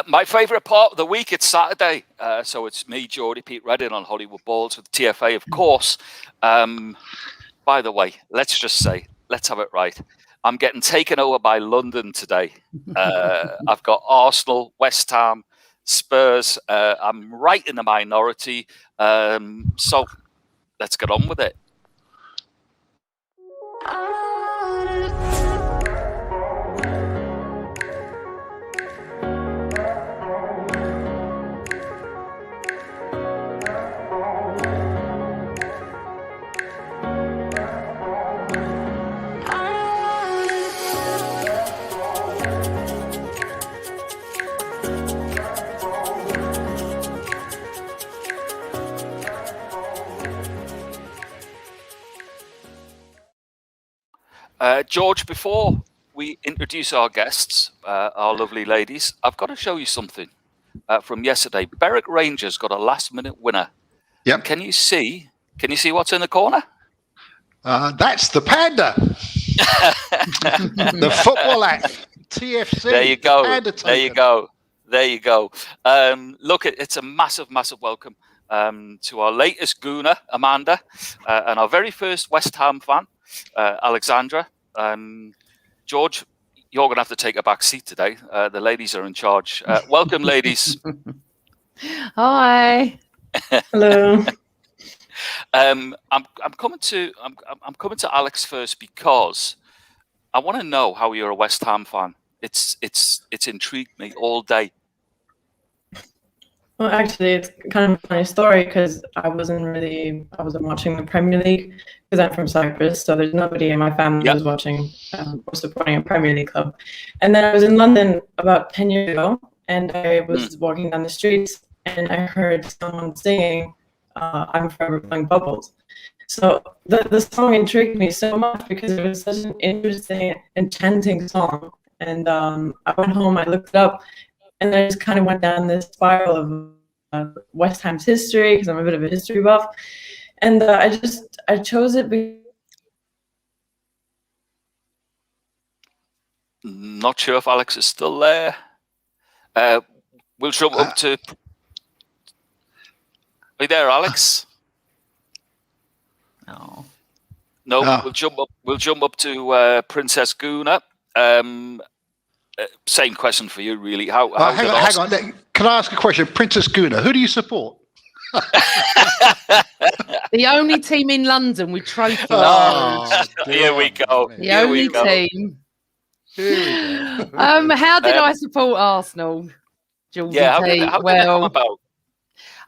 My favourite part of the week, it's Saturday. So it's me, Geordie Pete Redding on Hollywood Balls with TFA, of course. By the way, let's have it right. I'm getting taken over by London today. I've got Arsenal, West Ham, Spurs. I'm right in the minority. So let's get on with it. George, before we introduce our guests, our lovely ladies, I've got to show you something from yesterday. Berwick Rangers got a last-minute winner. Yep. Can you see what's in the corner? That's the panda. The football act. TFC. There you go. There you go. Look, it's a massive, massive welcome to our latest gooner, Amanda, and our very first West Ham fan, Alexandra. George, you're going to have to take a back seat today. The ladies are in charge. Welcome, ladies. Hi. Hello. I'm coming to Alex first because I want to know how you're a West Ham fan. It's intrigued me all day. Well, actually, it's kind of a funny story because I wasn't watching the Premier League because I'm from Cyprus, so there's nobody in my family who was watching or supporting a Premier League club. And then I was in London about 10 years ago, and I was walking down the streets, and I heard someone singing "I'm Forever Blowing Bubbles." So the song intrigued me so much because it was such an interesting, enchanting song. And I went home, I looked it up, and I just kind of went down this spiral of West Ham's history because I'm a bit of a history buff. And I chose it because... Not sure if Alex is still there. We'll jump up to... Are you there, Alex? No. No, we'll jump up to Princess Guna. Same question for you, really. Hang on. Can I ask a question? Princess Guna, who do you support? The only team in London with trophies. Here we go. The only team. Here we go. How did I support Arsenal, Geordie How Pete? did that come about?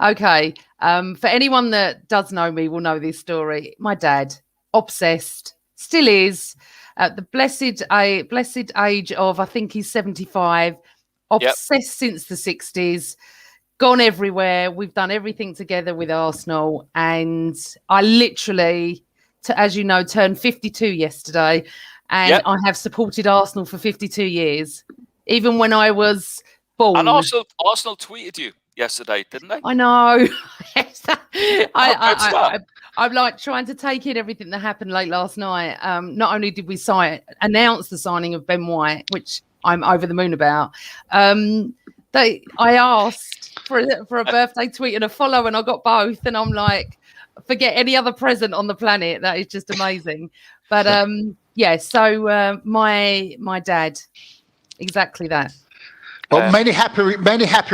Okay. For anyone that does know me will know this story. My dad, obsessed, still is, at the blessed age of, I think he's 75, obsessed since the 60s, gone everywhere. We've done everything together with Arsenal. And I literally, as you know, turned 52 yesterday. And I have supported Arsenal for 52 years, even when I was born. And Arsenal tweeted you yesterday, didn't they? I know. I'm like trying to take in everything that happened late last night. Not only did we announce the signing of Ben White, which I'm over the moon about, I asked for a birthday tweet and a follow, and I got both. And I'm like, forget any other present on the planet. That is just amazing. But so my dad, exactly that. Well, many happy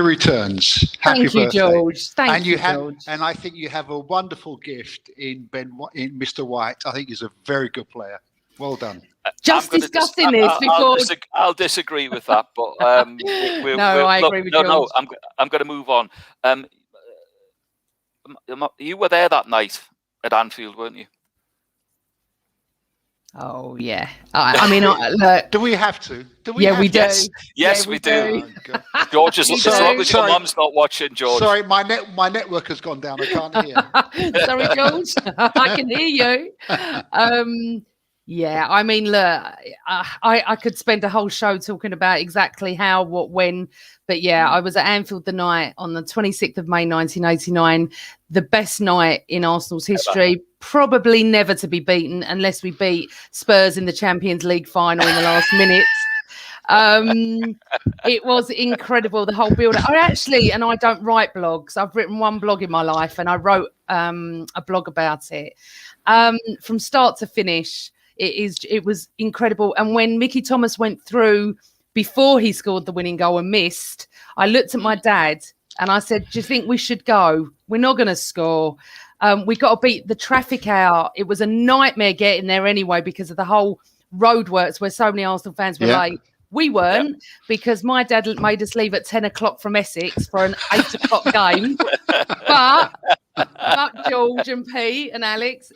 returns. Happy Thank you, birthday. George. Thank you, George. And I think you have a wonderful gift in Mr. White. I think he's a very good player. Well done. Just discussing this before. I'll disagree with that, but I agree with George. No, I'm going to move on. You were there that night at Anfield, weren't you? Oh yeah. I mean, look. Do we have to? We do. Yes, we do. Oh, George, as long as your mum's not watching, George. Sorry, my network has gone down. I can't hear. Sorry, George. I can hear you. I mean, look, I could spend a whole show talking about exactly how, what, when. But I was at Anfield the night on the 26th of May, 1989. The best night in Arsenal's history. Probably never to be beaten unless we beat Spurs in the Champions League final in the last minute. It was incredible, the whole build. I don't write blogs. I've written one blog in my life, and I wrote a blog about it. From start to finish, it was incredible. And when Mickey Thomas went through before he scored the winning goal and missed, I looked at my dad and I said, "Do you think we should go? We're not going to score. We got to beat the traffic out." It was a nightmare getting there anyway because of the whole roadworks where so many Arsenal fans were late. We weren't, because my dad made us leave at 10 o'clock from Essex for an 8 o'clock game. But George and Pete and Alex,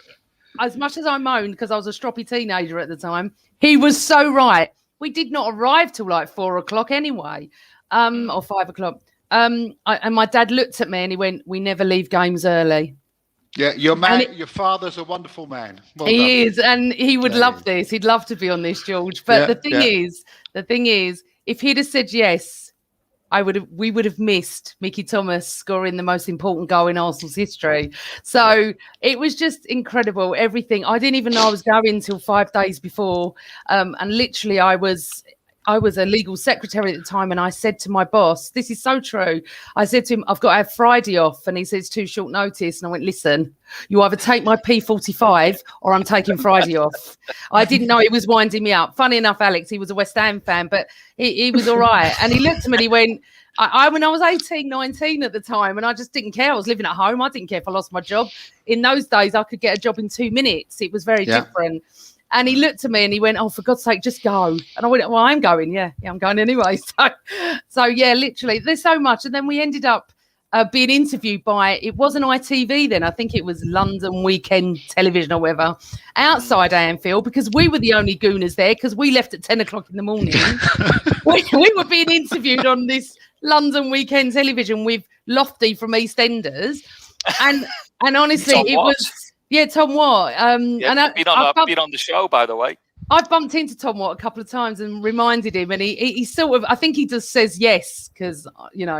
as much as I moaned because I was a stroppy teenager at the time, he was so right. We did not arrive till like 4 o'clock anyway, or 5 o'clock. And my dad looked at me and he went, "We never leave games early." Yeah, your father's a wonderful man. Well he done. is, and he would love this. He'd love to be on this, George. But the thing is, if he'd have said yes, we would have missed Mickey Thomas scoring the most important goal in Arsenal's history. So it was just incredible, everything. I didn't even know I was going until 5 days before. And literally I was a legal secretary at the time, and I said to my boss, this is so true. I said to him, "I've got to have Friday off." And he says, "Too short notice." And I went, "Listen, you either take my P45 or I'm taking Friday off." I didn't know he was winding me up. Funny enough, Alex, he was a West Ham fan, but he was all right. And he looked at me and he went, when I was 18, 19 at the time, and I just didn't care. I was living at home. I didn't care if I lost my job. In those days, I could get a job in 2 minutes. It was very different. And he looked at me and he went, "Oh, for God's sake, just go." And I went, "Well, I'm going. Yeah, I'm going anyway." So yeah, literally, there's so much. And then we ended up being interviewed by, it wasn't ITV then, I think it was London Weekend Television or whatever, outside Anfield, because we were the only gooners there, because we left at 10 o'clock in the morning. we were being interviewed on this London Weekend Television with Lofty from EastEnders. And honestly, it was... Yeah, Tom Watt. Been on the show, by the way. I've bumped into Tom Watt a couple of times and reminded him, and he sort of, I think he just says yes because,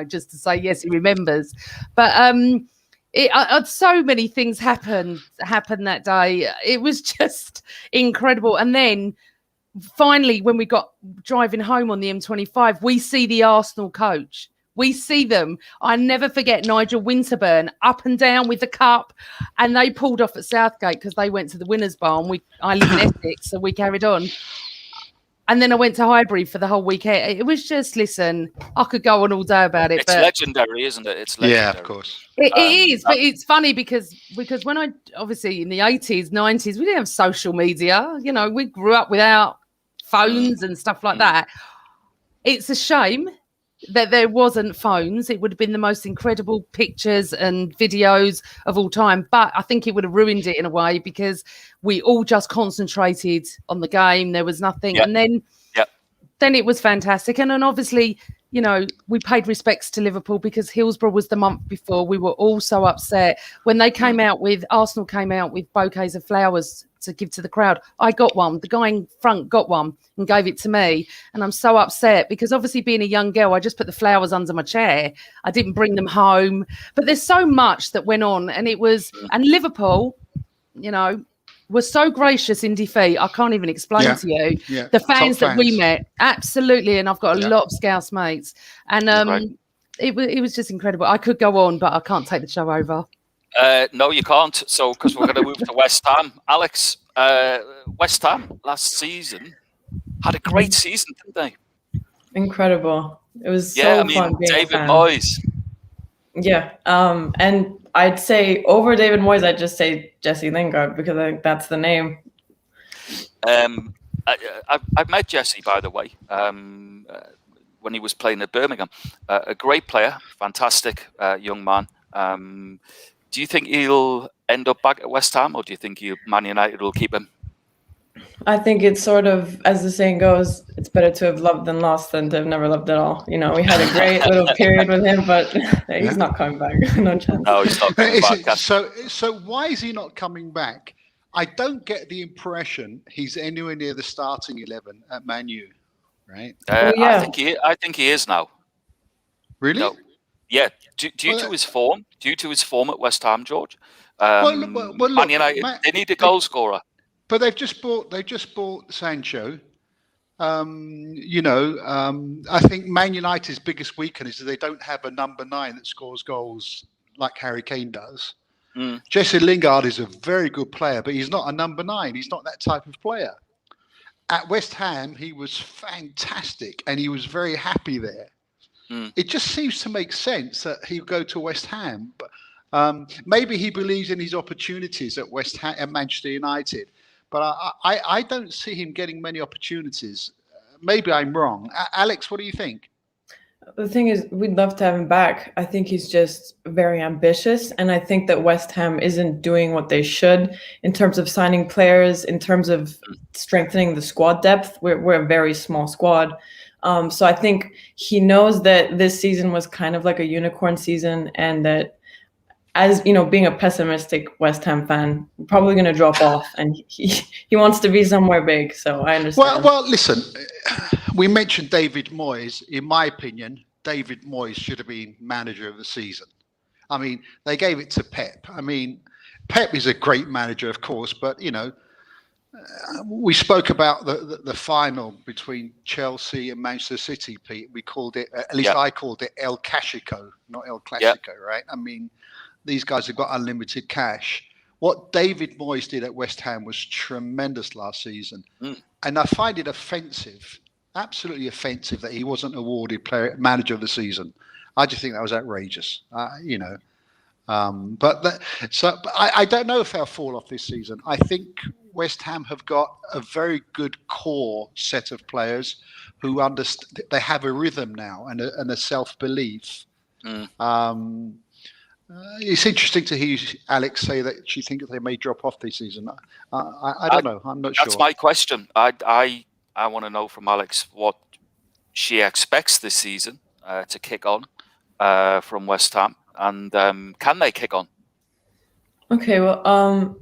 just to say yes, he remembers. But so many things happened that day. It was just incredible. And then finally, when we got driving home on the M25, we see the Arsenal coach. We see them. I never forget Nigel Winterburn up and down with the cup, and they pulled off at Southgate because they went to the Winners' Bar, and I live in Essex, so we carried on. And then I went to Highbury for the whole weekend. It was just, listen, I could go on all day about it. It's legendary, isn't it? It's legendary. Yeah, of course. It is, but it's funny because when I, obviously in the 80s, 90s, we didn't have social media. We grew up without phones and stuff like that. It's a shame that there wasn't phones. It would have been the most incredible pictures and videos of all time, but I think it would have ruined it in a way because we all just concentrated on the game. There was nothing. And then it was fantastic. And then obviously, we paid respects to Liverpool because Hillsborough was the month before. We were all so upset when they Arsenal came out with bouquets of flowers to give to the crowd. I got one. The guy in front got one and gave it to me. And I'm so upset because obviously being a young girl, I just put the flowers under my chair. I didn't bring them home. But there's so much that went on. And Liverpool, was so gracious in defeat. I can't even explain to you. Yeah. The fans that we met. Absolutely. And I've got a lot of Scouse mates. And it was just incredible. I could go on, but I can't take the show over. No, you can't. So, because we're going to move to West Ham. Alex, West Ham last season had a great season, didn't they? Incredible. It was so fun being David a fan. Moyes. Yeah. And I'd say over David Moyes, I'd just say Jesse Lingard because I think that's the name. I've met Jesse, by the way, when he was playing at Birmingham. A great player, fantastic young man. Do you think he'll end up back at West Ham, or do you think Man United will keep him? I think it's sort of, as the saying goes, it's better to have loved than lost than to have never loved at all. We had a great little period with him, but he's not coming back. No chance. No, he's not coming back. So why is he not coming back? I don't get the impression he's anywhere near the starting 11 at Man U, right? I think he is now. Really? No. Yeah, due to his form at West Ham, George. Look, Man United, they need a goal scorer. But they've just bought Sancho. I think Man United's biggest weakness is they don't have a number 9 that scores goals like Harry Kane does. Jesse Lingard is a very good player, but he's not a number 9. He's not that type of player. At West Ham, he was fantastic, and he was very happy there. It just seems to make sense that he'll go to West Ham. But maybe he believes in his opportunities at West Ham and Manchester United. But I don't see him getting many opportunities. Maybe I'm wrong. Alex, what do you think? The thing is, we'd love to have him back. I think he's just very ambitious. And I think that West Ham isn't doing what they should in terms of signing players, in terms of strengthening the squad depth. We're a very small squad. So I think he knows that this season was kind of like a unicorn season, and that, as you know, being a pessimistic West Ham fan, probably going to drop off, and he wants to be somewhere big. So I understand. Well, listen, we mentioned David Moyes. In my opinion, David Moyes should have been manager of the season. I mean, they gave it to Pep. I mean, Pep is a great manager, of course, but we spoke about the final between Chelsea and Manchester City, Pete. We called it, at least I called it El Clasico, not El Clasico, right? I mean, these guys have got unlimited cash. What David Moyes did at West Ham was tremendous last season. And I find it offensive, absolutely offensive, that he wasn't awarded manager of the season. I just think that was outrageous, But I don't know if they'll fall off this season. I think West Ham have got a very good core set of players who understand. They have a rhythm now and a self-belief. It's interesting to hear Alex say that she thinks they may drop off this season. I don't know. I'm not sure. That's my question. I want to know from Alex what she expects this season to kick on from West Ham, and can they kick on? Okay, well,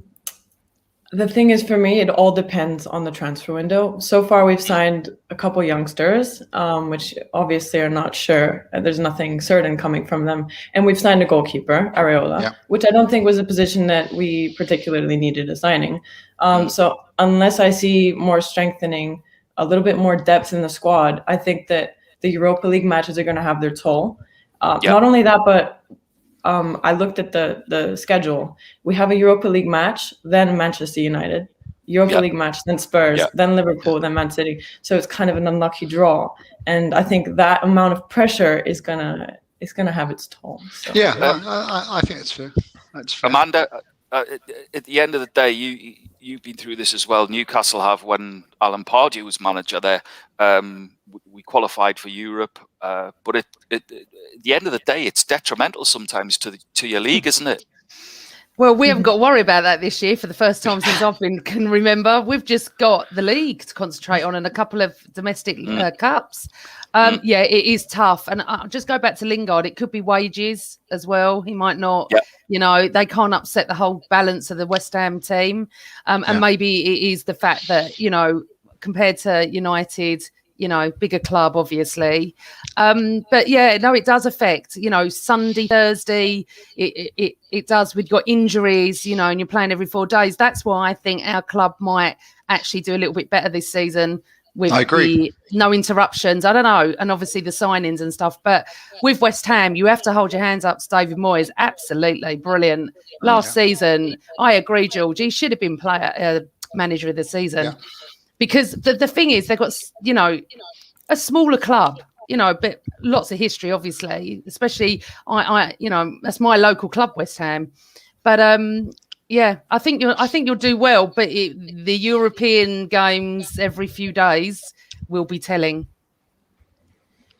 the thing is, for me, it all depends on the transfer window. So far, we've signed a couple youngsters, which obviously are not sure. There's nothing certain coming from them. And we've signed a goalkeeper, Areola, which I don't think was a position that we particularly needed a signing. So unless I see more strengthening, a little bit more depth in the squad, I think that the Europa League matches are going to have their toll. Not only that, but I looked at the schedule. We have a Europa League match, then Manchester United, Europa League match, then Spurs, then Liverpool, then Man City. So it's kind of an unlucky draw, and I think that amount of pressure is gonna have its toll. So. Yeah, I think it's fair. That's fair. Amanda, at the end of the day, you've been through this as well. Newcastle have, when Alan Pardew was manager there. We qualified for Europe, but at the end of the day, it's detrimental sometimes to your league, isn't it? Well, we haven't got to worry about that this year for the first time since I can remember. We've just got the league to concentrate on and a couple of domestic cups. Yeah, it is tough. And I'll just go back to Lingard. It could be wages as well. He might not, they can't upset the whole balance of the West Ham team. And maybe it is the fact that, compared to United, bigger club, obviously. But yeah, no, it does affect, Sunday, Thursday, it does. We've got injuries, and you're playing every 4 days. That's why I think our club might actually do a little bit better this season with the no interruptions. I don't know. And obviously the signings and stuff. But with West Ham, you have to hold your hands up to David Moyes. Absolutely brilliant. Last season, I agree, George. He should have been manager of the season. Yeah. Because the thing is, they've got, a smaller club, but lots of history, obviously, especially, that's my local club, West Ham. But, I think you'll do well, but the European games every few days will be telling.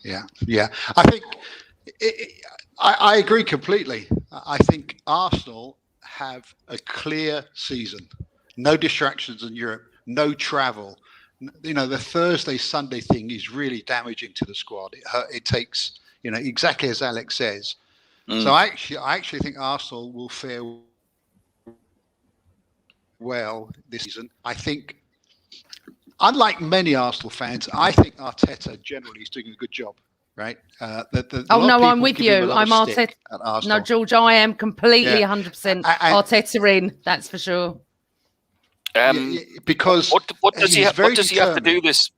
Yeah. I think I agree completely. I think Arsenal have a clear season. No distractions in Europe. No travel. The Thursday, Sunday thing is really damaging to the squad. It takes, exactly as Alex says. So I actually think Arsenal will fare well this season. I think, unlike many Arsenal fans, I think Arteta generally is doing a good job. Right? I'm with you. I'm Arteta. No, George, I am completely 100% Arteta in. That's for sure. Because what does he have to do this?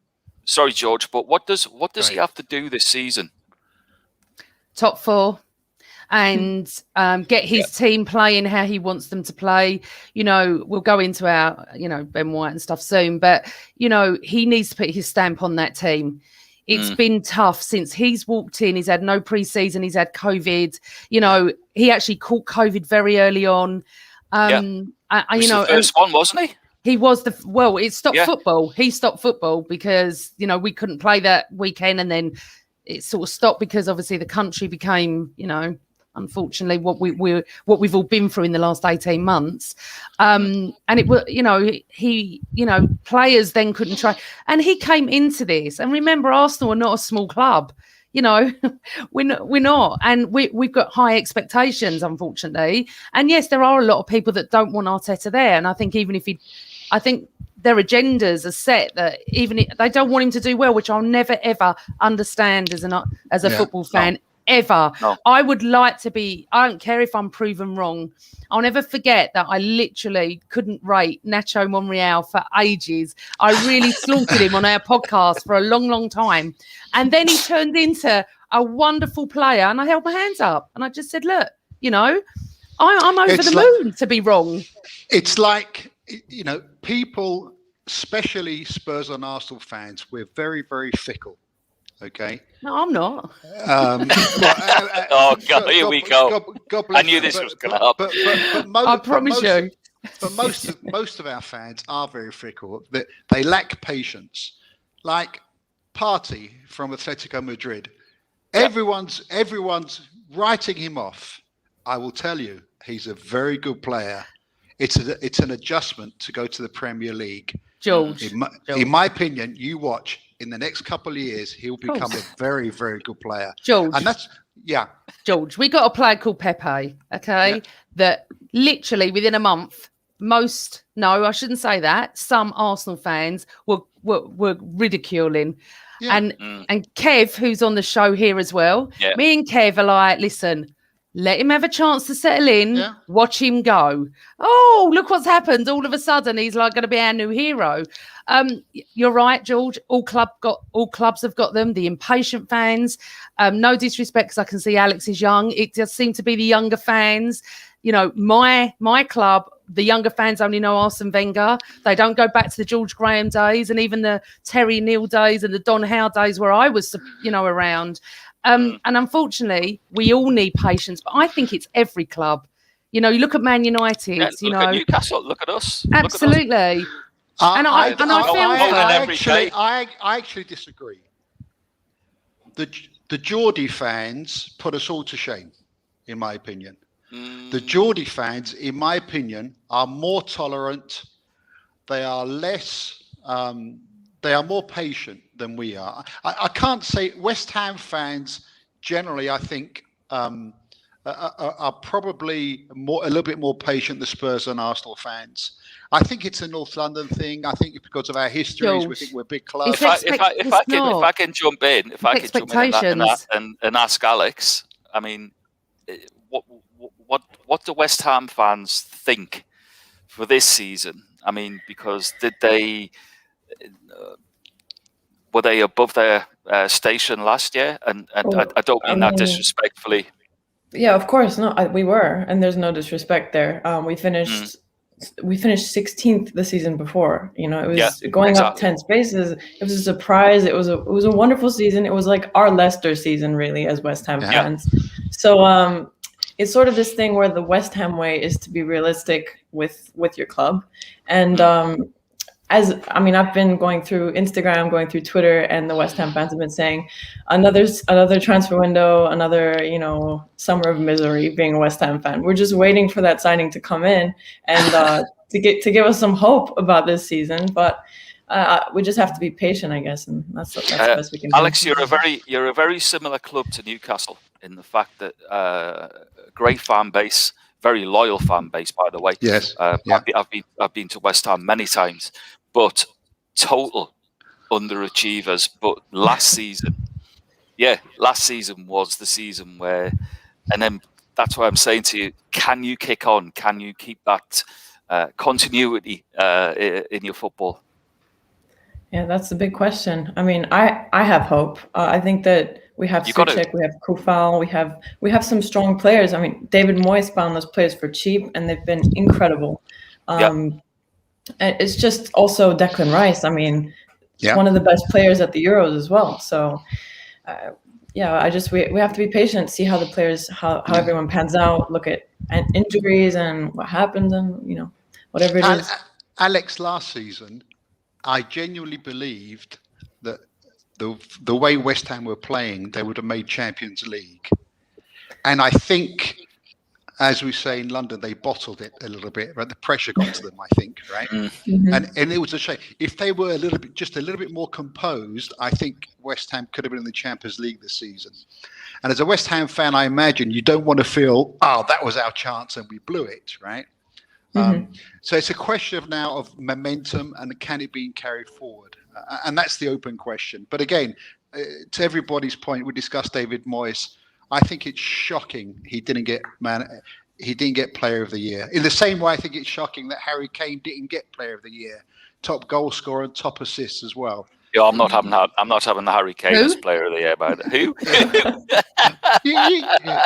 Sorry, George, but what does he Right. have to do this season? Top 4. And get his team playing how he wants them to play. You know, we'll go into our, Ben White and stuff soon, but, he needs to put his stamp on that team. It's been tough since he's walked in. He's had no preseason. He's had COVID. He actually caught COVID very early on. The first one, wasn't he? He was it stopped football. He stopped football because, we couldn't play that weekend. And then it sort of stopped because obviously the country became, unfortunately what we've all been through in the last 18 months. And it was, players then couldn't try. And he came into this. And remember, Arsenal are not a small club. We're not. And we've got high expectations, unfortunately. And yes, there are a lot of people that don't want Arteta there. And I think I think their agendas are set that they don't want him to do well, which I'll never, ever understand as a football fan. Ever. No. I would like to be, I don't care if I'm proven wrong. I'll never forget that I literally couldn't rate Nacho Monreal for ages. I really slaughtered him on our podcast for a long, long time. And then he turned into a wonderful player and I held my hands up and I just said, look, I'm over the moon to be wrong. It's like, people, especially Spurs and Arsenal fans, we're very, very fickle. Okay. No, I'm not. Oh God, here we go. God bless. I knew this was going to happen. But I promise you. But most of our fans are very fickle. They lack patience. Like Partey from Atletico Madrid, everyone's writing him off. I will tell you, he's a very good player. It's an adjustment to go to the Premier League. George. In my opinion, you watch. In the next couple of years, he'll become a very, very good player. George. And that's, George, we got a player called Pepe, okay? Yeah. That literally within a month, I shouldn't say that. Some Arsenal fans were ridiculing. Yeah. And Kev, who's on the show here as well, me and Kev are like, listen, let him have a chance to settle in, watch him go. Oh, look what's happened. All of a sudden, he's like going to be our new hero. You're right, George. All clubs have got them. The impatient fans. No disrespect, because I can see Alex is young. It does seem to be the younger fans. My club, the younger fans only know Arsene Wenger. They don't go back to the George Graham days and even the Terry Neal days and the Don Howe days where I was, around. And unfortunately, we all need patience. But I think it's every club. You look at Man United. Look at Newcastle. Look at us. Absolutely. I actually disagree. The Geordie fans put us all to shame, in my opinion. The Geordie fans, in my opinion, are more tolerant. They are less. They are more patient than we are. I can't say West Ham fans generally. I think are probably a little bit more patient than Spurs and Arsenal fans. I think it's a North London thing. I think it's because of our histories. We think we're big clubs. If I can jump in, and ask Alex, I mean, what do West Ham fans think for this season? I mean, because were they above their station last year? And I don't mean that disrespectfully. Yeah, of course. No, we were, and there's no disrespect there. We finished 16th the season before. It was going up 10 spaces. It was a surprise. It was a wonderful season. It was like our Leicester season, really, as West Ham fans. So it's sort of this thing where the West Ham way is to be realistic with your club, and I've been going through Instagram, going through Twitter, and the West Ham fans have been saying another transfer window, another, summer of misery being a West Ham fan. We're just waiting for that signing to come in and to give us some hope about this season. But we just have to be patient, I guess, and that's the best we can do. Alex, you're a very similar club to Newcastle in the fact that great fan base, very loyal fan base, by the way. Yes. I've been to West Ham many times. But total underachievers. But last season was the season where, and then that's why I'm saying to you, can you kick on? Can you keep that continuity in your football? Yeah, that's the big question. I mean, I have hope. I think that we have Suchek, we have Kufal, we have some strong players. I mean, David Moyes found those players for cheap, and they've been incredible. And it's just also Declan Rice. I mean, he's one of the best players at the Euros as well. So, we have to be patient, see how the players, how everyone pans out, look at injuries and what happens, and whatever it is. Alex, last season, I genuinely believed that the way West Ham were playing, they would have made Champions League. And I think, as we say in London, they bottled it a little bit, but the pressure got to them, I think, right? Mm-hmm. And it was a shame. If they were just a little bit more composed, I think West Ham could have been in the Champions League this season. And as a West Ham fan, I imagine you don't want to feel, that was our chance and we blew it, right? Mm-hmm. So it's a question now of momentum and can it be carried forward? And that's the open question. But again, to everybody's point, we discussed David Moyes. I think it's shocking he didn't get Player of the Year. In the same way, I think it's shocking that Harry Kane didn't get Player of the Year, top goal scorer and top assists as well. Yeah, I'm not having the Harry Kane as Player of the Year about it. Who?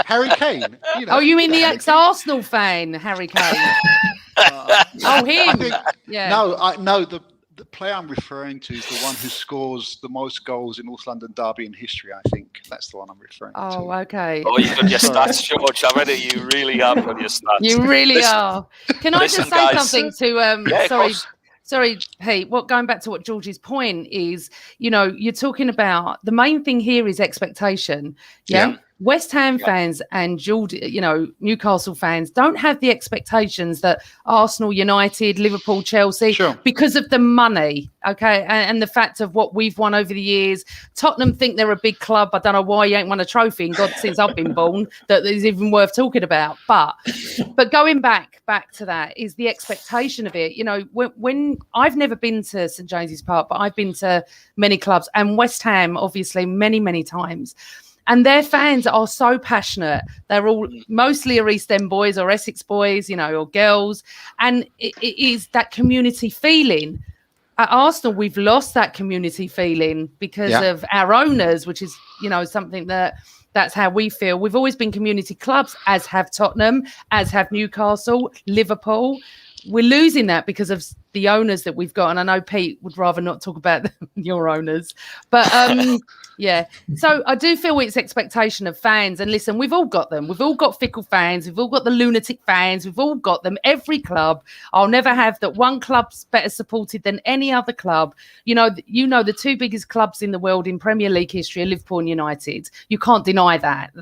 Harry Kane. You mean the ex-Arsenal fan, Harry Kane? Him. No, the player I'm referring to is the one who scores the most goals in North London derby in history. I think that's the one I'm referring to. Oh, okay. Oh, you've got your stats, George. I read it. You really have got your stats. You really are. Can I just say something to? Sorry, Pete. Going back to what George's point is, you're talking about the main thing here is expectation. Yeah. West Ham fans and Newcastle fans don't have the expectations that Arsenal, United, Liverpool, Chelsea, because of the money, okay, and the fact of what we've won over the years. Tottenham think they're a big club. I don't know why you ain't won a trophy in God since I've been born that is even worth talking about. But going back to that is the expectation of it. When I've never been to St James's Park, but I've been to many clubs and West Ham, obviously, many, many times. And their fans are so passionate. They're all mostly East End boys or Essex boys, or girls. And it is that community feeling. At Arsenal, we've lost that community feeling because of our owners, which is, something that's how we feel. We've always been community clubs, as have Tottenham, as have Newcastle, Liverpool. We're losing that because of the owners that we've got. And I know Pete would rather not talk about your owners. But, so I do feel it's expectation of fans. And listen, we've all got them. We've all got fickle fans. We've all got the lunatic fans. We've all got them. Every club. I'll never have that one club's better supported than any other club. The two biggest clubs in the world in Premier League history are Liverpool and United. You can't deny that.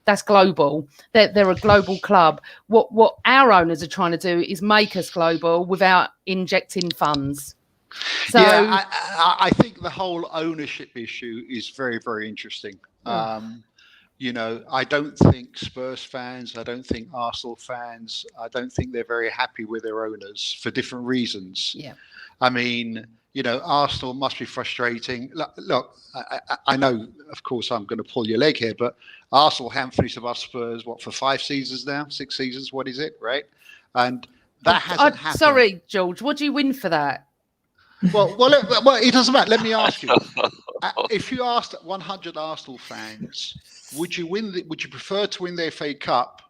That's global. They're a global club. What our owners are trying to do is make us global without injecting funds. So I think the whole ownership issue is very, very interesting. I don't think Spurs fans, I don't think Arsenal fans, I don't think they're very happy with their owners for different reasons. Yeah. I mean, Arsenal must be frustrating. Look, I know, of course, I'm going to pull your leg here, but Arsenal haven't finished above Spurs, for 5 seasons now? 6 seasons? What is it, right? And that hasn't happened. Sorry, George, what do you win for that? Well, it doesn't matter. Let me ask you. If you asked 100 Arsenal fans, would you prefer to win the FA Cup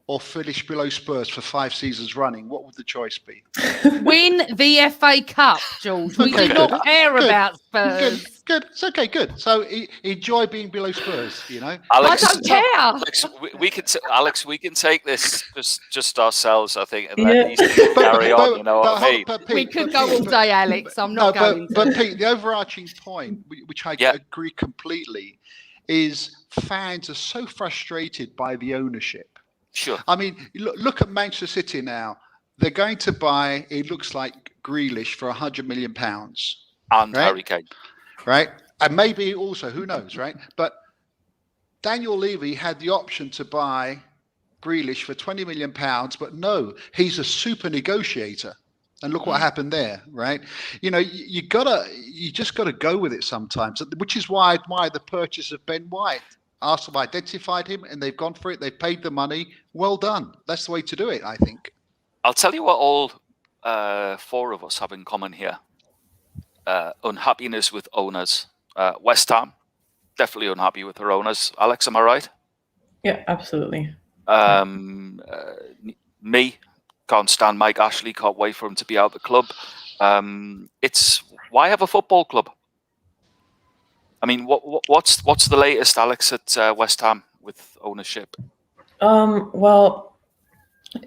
or finish below Spurs for 5 seasons running? What would the choice be? Win the FA Cup, George. We do not care about Spurs. Good. It's okay, good. So enjoy being below Spurs, Alex, I don't care. Alex, we can take this just ourselves, I think, and then carry on, what I mean? We could go all day, Alex. I'm not going to. But Pete, the overarching point, which I agree completely, is fans are so frustrated by the ownership. Sure. I mean, look at Manchester City now. They're going to buy, it looks like, Grealish for £100 million. And Harry Kane. Right? And maybe also, who knows, right? But Daniel Levy had the option to buy Grealish for £20 million, but no, he's a super negotiator. And look what happened there, right? You just got to go with it sometimes, which is why I admire the purchase of Ben White. Arsenal identified him and they've gone for it. They've paid the money. Well done. That's the way to do it, I think. I'll tell you what all 4 of us have in common here. unhappiness with owners. West Ham, definitely unhappy with their owners. Alex, am I right? Yeah, absolutely. Me, can't stand Mike Ashley, can't wait for him to be out of the club. It's why have a football club? I mean, what's the latest, Alex, at West Ham with ownership? Well,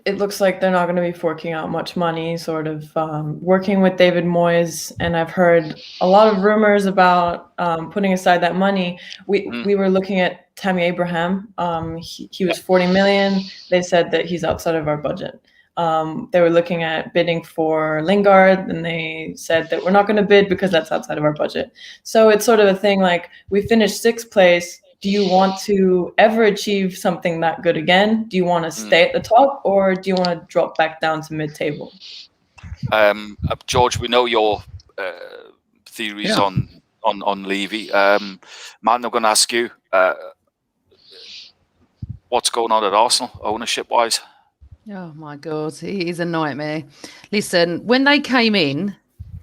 it looks like they're not going to be forking out much money, sort of working with David Moyes. And I've heard a lot of rumors about putting aside that money. We were looking at Tammy Abraham. He was 40 million. They said that he's outside of our budget. They were looking at bidding for Lingard, and they said that we're not going to bid because that's outside of our budget. So it's sort of a thing like, we finished 6th place. Do you want to ever achieve something that good again? Do you want to stay at the top, or do you want to drop back down to mid-table? George, we know your theories on Levy. Man, I'm going to ask you, what's going on at Arsenal, ownership-wise? Oh my God, it is a nightmare. Listen, when they came in,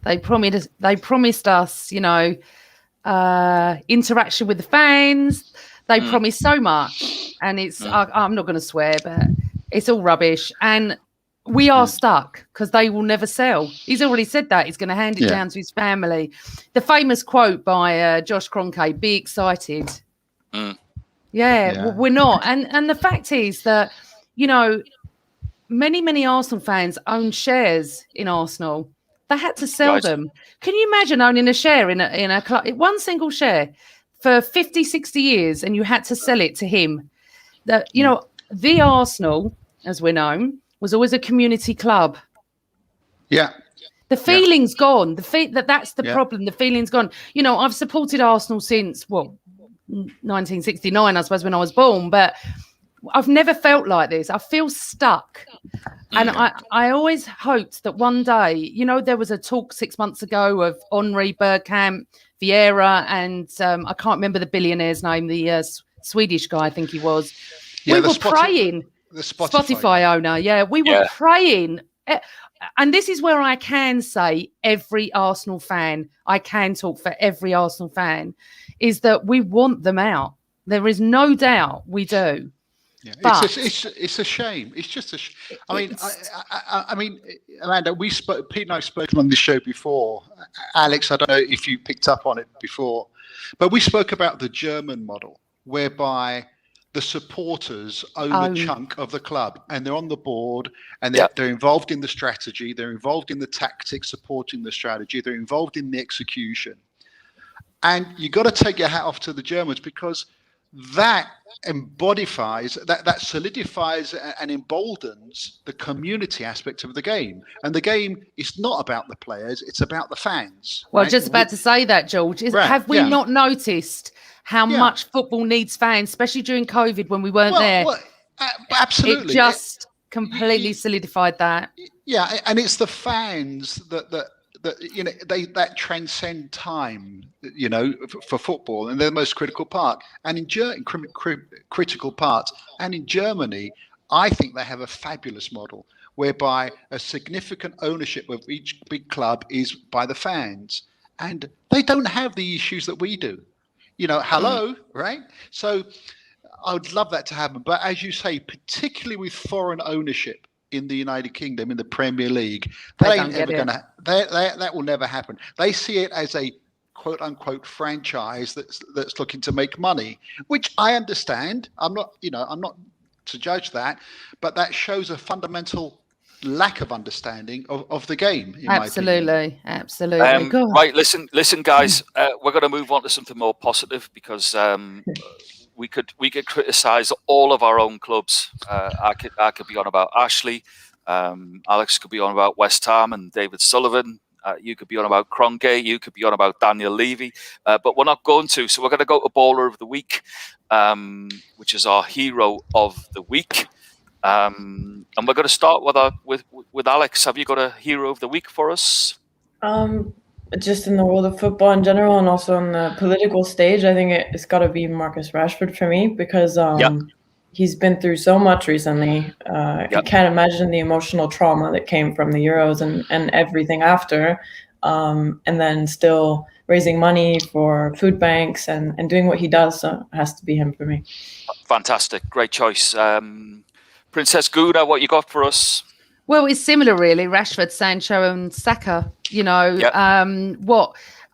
they promised us, interaction with the fans. They promised so much, and it's I'm not going to swear, but it's all rubbish. And we are stuck because they will never sell. He's already said that he's going to hand it down to his family. The famous quote by Josh Kroenke: "Be excited." We're not. And the fact is that many Arsenal fans own shares in Arsenal. They had to sell them. Can you imagine owning a share in a club, one single share, for 50, 60 years, and you had to sell it to him? That the Arsenal, as we're known, was always a community club. Yeah. The feeling's gone. That's the problem. The feeling's gone. I've supported Arsenal since 1969, I suppose, when I was born, but I've never felt like this. I feel stuck. And I always hoped that one day, there was a talk 6 months ago of Henri, Bergkamp, Vieira, and I can't remember the billionaire's name, the Swedish guy, I think he was. We were praying. The Spotify owner. Yeah, we were praying. And this is where I can say every Arsenal fan, I can talk for every Arsenal fan, is that we want them out. There is no doubt we do. Yeah, it's a shame. It's just a. I mean, Amanda, Pete and I have spoken on this show before. Alex, I don't know if you picked up on it before, but we spoke about the German model, whereby the supporters own a chunk of the club, and they're on the board, and they're involved in the strategy, they're involved in the tactics, supporting the strategy, they're involved in the execution. And you got to take your hat off to the Germans, because that that solidifies and emboldens the community aspect of the game. And the game is not about the players, it's about the fans. Well, right? Just about to say that, George. Have we not noticed how much football needs fans, especially during COVID when we weren't there? Absolutely. It just completely solidified that. Yeah, and it's the fans that transcend time, for football, and they're the most critical part. And in critical parts, and in Germany, I think they have a fabulous model whereby a significant ownership of each big club is by the fans, and they don't have the issues that we do. Right? So I would love that to happen, but as you say, particularly with foreign ownership in the United Kingdom, in the Premier League, that will never happen. They see it as a quote unquote franchise that's looking to make money, which I understand. I'm not to judge that, but that shows a fundamental lack of understanding of the game. Absolutely. Right, listen, guys. We're going to move on to something more positive, because we could criticize all of our own clubs. I could be on about Ashley. Alex could be on about West Ham and David Sullivan. You could be on about Kroenke. You could be on about Daniel Levy. But we're not going to. So we're going to go to Baller of the Week, which is our hero of the week. And we're going to start with Alex. Have you got a hero of the week for us? Just in the world of football in general, and also on the political stage, I think it's got to be Marcus Rashford for me, because he's been through so much recently. I can't imagine the emotional trauma that came from the Euros and everything after. and then still raising money for food banks and doing what he does. So it has to be him for me. Fantastic. Great choice. Princess Guna, what you got for us? Well, it's similar, really. Rashford, Sancho, and Saka.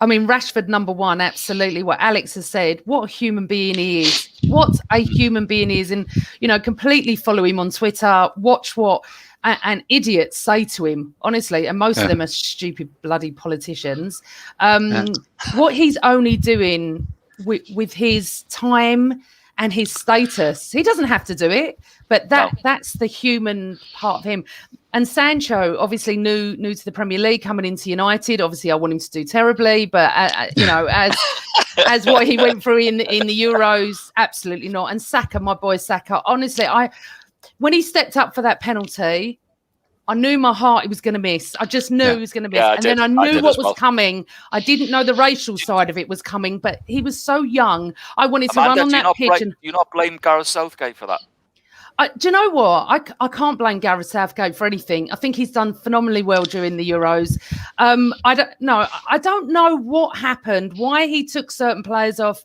Rashford, number one, absolutely. What Alex has said, what a human being he is. What a human being he is. And, completely follow him on Twitter. Watch what an idiots say to him, honestly. And most of them are stupid, bloody politicians. What he's only doing with his time and his status, he doesn't have to do it, but that's the human part of him. And Sancho, obviously new to the Premier League, coming into United. Obviously, I want him to do terribly, but as what he went through in the Euros, absolutely not. And Saka, my boy Saka, honestly, when he stepped up for that penalty, I knew my heart he was going to miss. I just knew he was going to miss. And then I knew what was coming. I didn't know the racial side of it was coming, but he was so young. I wanted to run on that pitch. Do you not blame Gareth Southgate for that? Do you know what? I can't blame Gareth Southgate for anything. I think he's done phenomenally well during the Euros. I don't know what happened, why he took certain players off.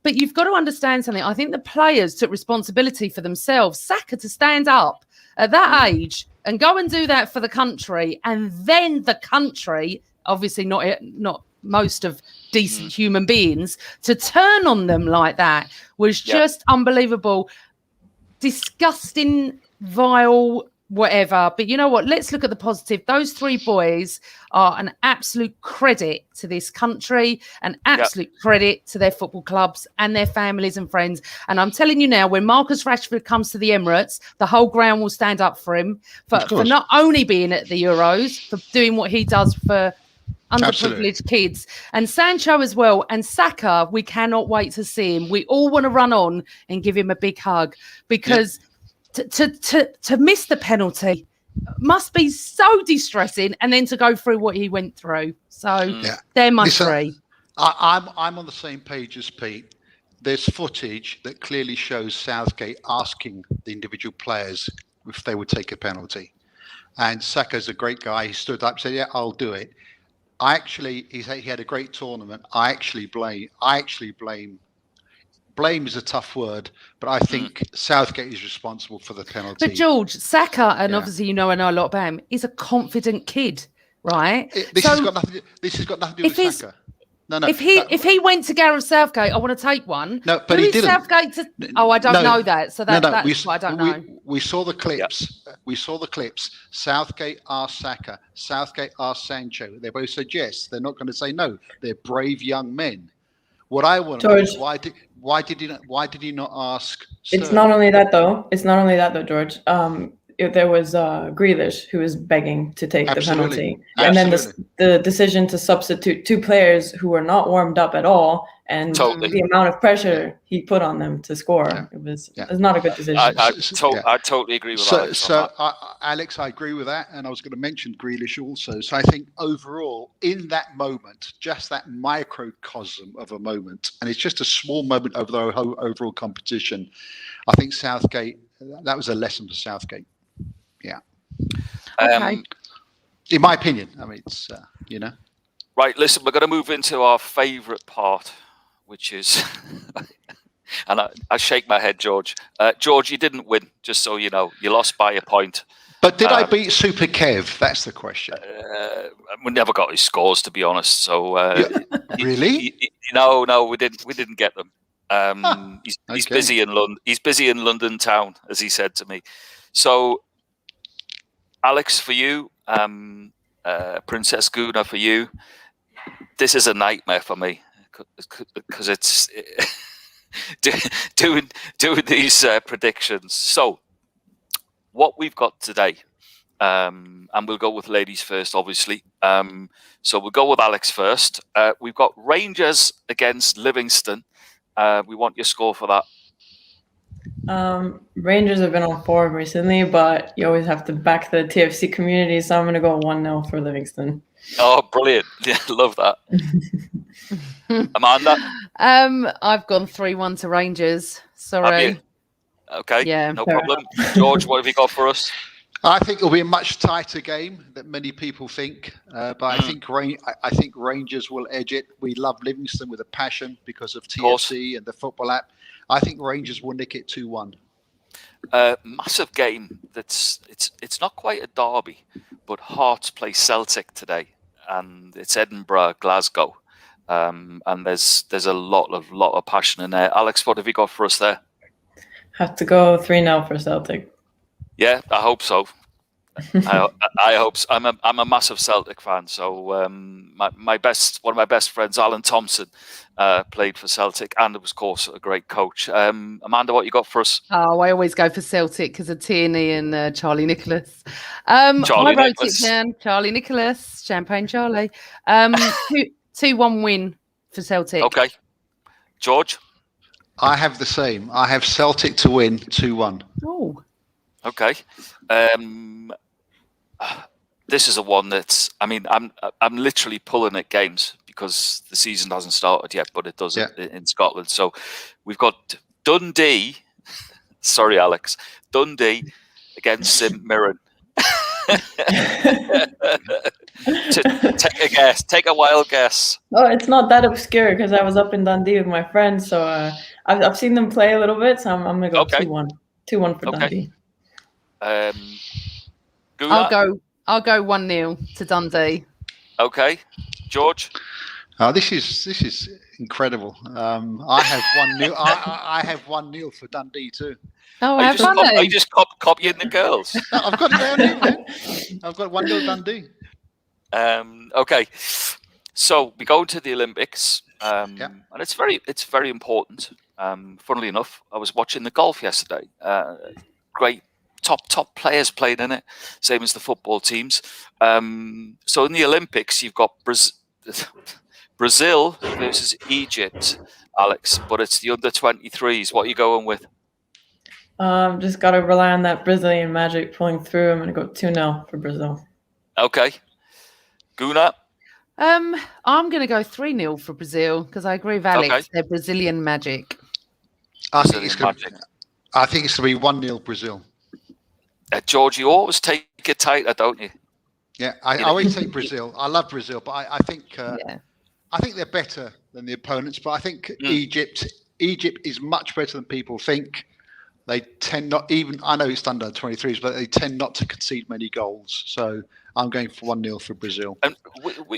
But you've got to understand something. I think the players took responsibility for themselves. Saka to stand up at that age and go and do that for the country, and then the country, obviously not most of decent human beings, to turn on them like that was just unbelievable. Disgusting, vile, whatever. But you know what? Let's look at the positive. Those three boys are an absolute credit to this country, an absolute credit to their football clubs and their families and friends. And I'm telling you now, when Marcus Rashford comes to the Emirates, the whole ground will stand up for him for not only being at the Euros, for doing what he does for underprivileged kids, and Sancho as well, and Saka. We cannot wait to see him. We all want to run on and give him a big hug, because to miss the penalty must be so distressing, and then to go through what he went through. So they're my three. I'm on the same page as Pete. There's footage that clearly shows Southgate asking the individual players if they would take a penalty, and Saka's a great guy. He stood up, said, "Yeah, I'll do it." He had a great tournament. I actually blame is a tough word, but I think Southgate is responsible for the penalty. But George, Saka, and obviously I know a lot about him, is a confident kid, right? This has got nothing to do with Saka. No. If he went to Gareth Southgate, I want to take one. No, but he didn't. Southgate I don't know that. So that's what I don't know. We saw the clips. We saw the clips. Southgate asked Saka. Southgate asked Sancho. They both said yes. They're not going to say no. They're brave young men. What I want to know is why did he not ask Sterling? It's not only that though, George. There was Grealish who was begging to take the penalty. And then the decision to substitute two players who were not warmed up at all, and the amount of pressure he put on them to score, it was not a good decision. I totally agree with Alex. Alex, I agree with that, and I was going to mention Grealish also. So I think overall, in that moment, just that microcosm of a moment, and it's just a small moment over the whole overall competition, I think Southgate, that was a lesson for Southgate. Yeah. Okay. In my opinion, I mean, it's Right. Listen, we're going to move into our favourite part, which is, and I shake my head, George. George, you didn't win. Just so you know, you lost by a point. But did I beat Super Kev? That's the question. We never got his scores, to be honest. So really? No, we didn't get them. He's busy in London. He's busy in London town, as he said to me. So, Alex, for you, Princess Guna, for you, this is a nightmare for me because it's doing these predictions. So, what we've got today, and we'll go with ladies first, obviously. So we'll go with Alex first. We've got Rangers against Livingston. We want your score for that. Rangers have been on form recently, but you always have to back the TFC community, so I'm going to go 1-0 for Livingston. Oh, brilliant. Yeah, love that. Amanda? I've gone 3-1 to Rangers. Sorry. Okay, yeah, no problem. George, what have you got for us? I think it'll be a much tighter game than many people think, but I think Rangers will edge it. We love Livingston with a passion because of TFC and the football app. I think Rangers will nick it 2-1. Massive game. It's not quite a derby, but Hearts play Celtic today, and it's Edinburgh, Glasgow, and there's a lot of passion in there. Alex, what have you got for us there? Have to go 3-0 for Celtic. Yeah, I hope so. I hope so. I'm a massive Celtic fan. So one of my best friends, Alan Thompson, played for Celtic, and was, of course, a great coach. Amanda, what you got for us? Oh, I always go for Celtic because of Tierney and Charlie Nicholas. Charlie I wrote Nicholas. it down. Charlie Nicholas, Champagne Charlie. 2-1 win for Celtic. Okay, George. I have the same. I have Celtic to win 2-1. Oh. Okay. This is a one that's. I mean, I'm literally pulling at games because the season hasn't started yet, but it does in Scotland. So we've got Dundee. Sorry, Alex. Dundee against St Mirren. Take a guess. Take a wild guess. Oh, it's not that obscure because I was up in Dundee with my friends, so I've seen them play a little bit. So I'm gonna go 2-1. 2-1 for Dundee. I'll go 1-0 to Dundee. Okay, George. This is incredible. I have 1-0. I have 1-0 for Dundee too. Oh, are you just copying the girls? No, I've got it down here, man. I've got 1-0 Dundee. Okay, so we go to the Olympics, and it's very important. Funnily enough, I was watching the golf yesterday. Great top players playing in it, same as the football teams. So in the Olympics, you've got Brazil versus Egypt, Alex, but it's the under-23s. What are you going with? Just got to rely on that Brazilian magic pulling through. I'm going to go 2-0 for Brazil. Okay. Guna? I'm going to go 3-0 for Brazil because I agree with Alex. Okay. They're Brazilian magic. I think it's going to be 1-0 Brazil. George, you always take it tighter, don't you? Yeah, I always take Brazil. I love Brazil, but I think they're better than the opponents. But I think Egypt is much better than people think. They tend not even. I know it's under 23s, but they tend not to concede many goals. So I'm going for 1-0 for Brazil. And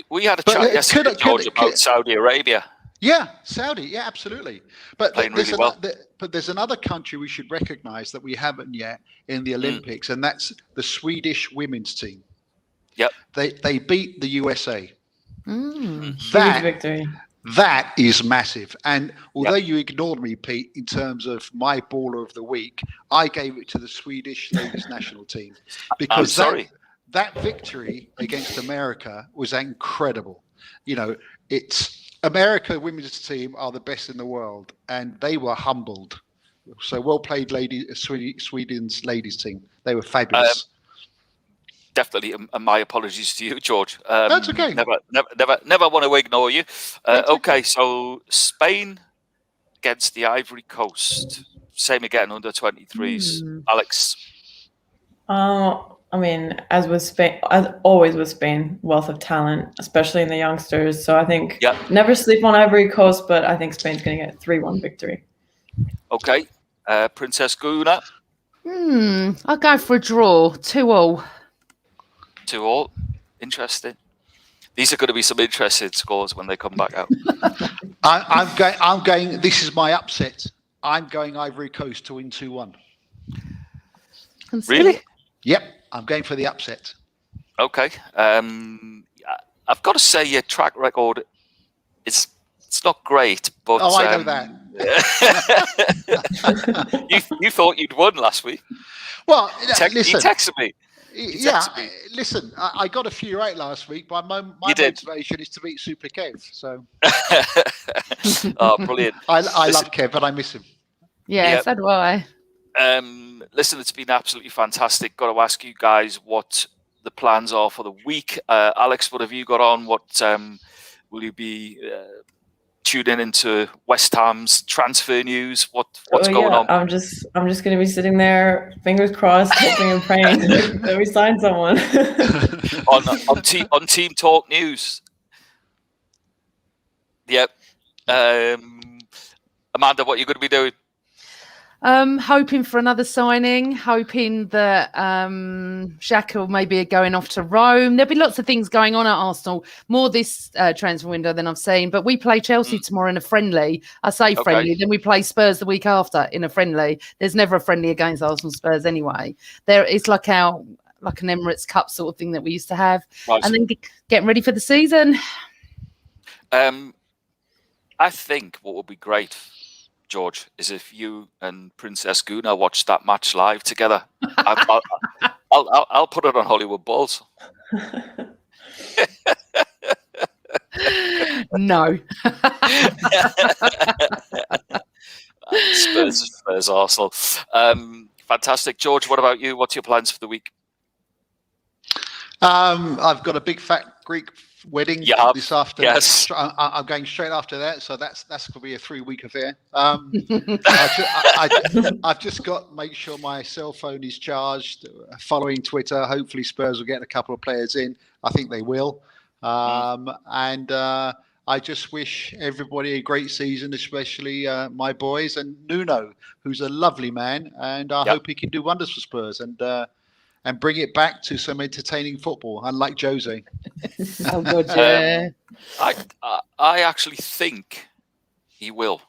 we had a chat yesterday, George, about Saudi Arabia. Yeah, Saudi. Yeah, absolutely. But there's another country we should recognise that we haven't yet in the Olympics, and that's the Swedish women's team. Yep. They beat the USA. Huge victory. That is massive. And although you ignored me, Pete, in terms of my baller of the week, I gave it to the Swedish ladies national team because that victory against America was incredible. You know, America women's team are the best in the world, and they were humbled. So well played, Sweden's ladies team. They were fabulous. Definitely, and my apologies to you, George. That's okay. Never want to ignore you. Okay, so Spain against the Ivory Coast. Same again, under 23s. Alex. I mean, as always with Spain, wealth of talent, especially in the youngsters. So I think never sleep on Ivory Coast, but I think Spain's going to get 3-1 victory. Okay, Princess Guna. I'll go for a draw, 2-2. 2-2. Interesting. These are going to be some interesting scores when they come back out. I'm going. This is my upset. I'm going Ivory Coast to win 2-1. Really? Yep. I'm going for the upset. Okay. I've got to say your track record it's not great, but I know that. you thought you'd won last week. Well, listen, he texted me. Listen. I got a few right last week, but my motivation is to beat Super Kev. So. Oh, brilliant! I love Kev, but I miss him. Yeah, so do I. Listen, it's been absolutely fantastic. Got to ask you guys what the plans are for the week. Alex, what have you got on? What will you be tuning into West Ham's transfer news? What's going on? I'm just going to be sitting there, fingers crossed, hoping and praying that we sign someone. on Team Talk News. Yep. Amanda, what are you going to be doing? Hoping for another signing, hoping that Xhaka maybe going off to Rome. There'll be lots of things going on at Arsenal, more this transfer window than I've seen. But we play Chelsea tomorrow in a friendly. I say friendly, then we play Spurs the week after in a friendly. There's never a friendly against Arsenal Spurs anyway. It's like an Emirates Cup sort of thing that we used to have. Right. And then getting ready for the season. I think what would be great, George, is if you and Princess Guna watch that match live together. I'll put it on Hollywood Balls. No. Spurs, Arsenal. Fantastic. George, what about you? What's your plans for the week? I've got a big fat Greek wedding this afternoon. Yes. I'm going straight after that, so that's going to be a 3-week affair. I've just got to make sure my cell phone is charged. Following Twitter, hopefully Spurs will get a couple of players in. I think they will. And I just wish everybody a great season, especially my boys and Nuno, who's a lovely man, and I hope he can do wonders for Spurs and bring it back to some entertaining football, unlike Jose. Oh, good, yeah. I actually think he will.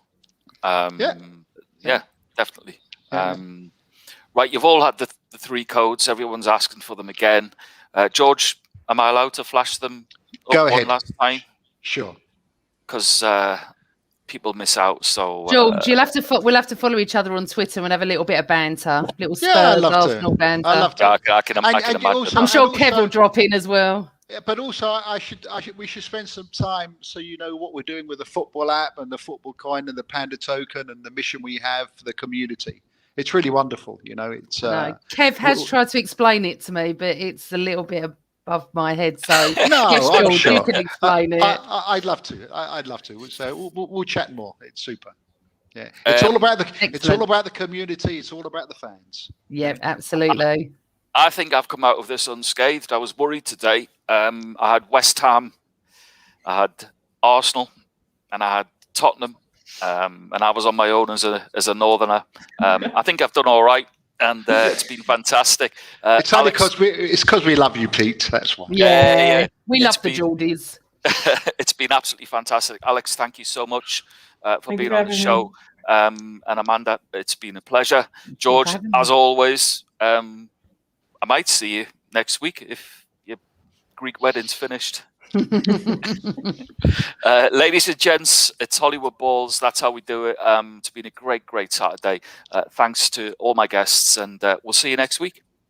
Yeah, definitely. Right, you've all had the 3 codes. Everyone's asking for them again. George, am I allowed to flash them up Go ahead. one last time? Sure. Because people miss out. So George, we'll have to follow each other on Twitter and have a little bit of banter, little Spurs Arsenal banter. I love to. I can imagine. Also, I'm sure Kev will drop in as well. Yeah, but also we should spend some time so you know what we're doing with the football app and the football coin and the Panda token and the mission we have for the community. It's really wonderful, you know. It's Kev has tried to explain it to me, but it's a little bit above my head. So no, yes, I'm George, sure. you can explain it. I'd love to. I'd love to. So we'll chat more. It's super. Yeah, it's all about the community. It's all about the fans. Yeah, absolutely. I think I've come out of this unscathed. I was worried today. I had West Ham, I had Arsenal, and I had Tottenham, and I was on my own as a Northerner. I think I've done all right, and it's been fantastic. It's only because we love you, Pete. That's why. Yeah. We love the Geordies. It's been absolutely fantastic. Alex, thank you so much for being on the show. And Amanda, it's been a pleasure. George, as always, I might see you next week if your Greek wedding's finished. Ladies and gents, it's Hollywood Balls. That's how we do it. It's been a great Saturday. Thanks to all my guests, and we'll see you next week.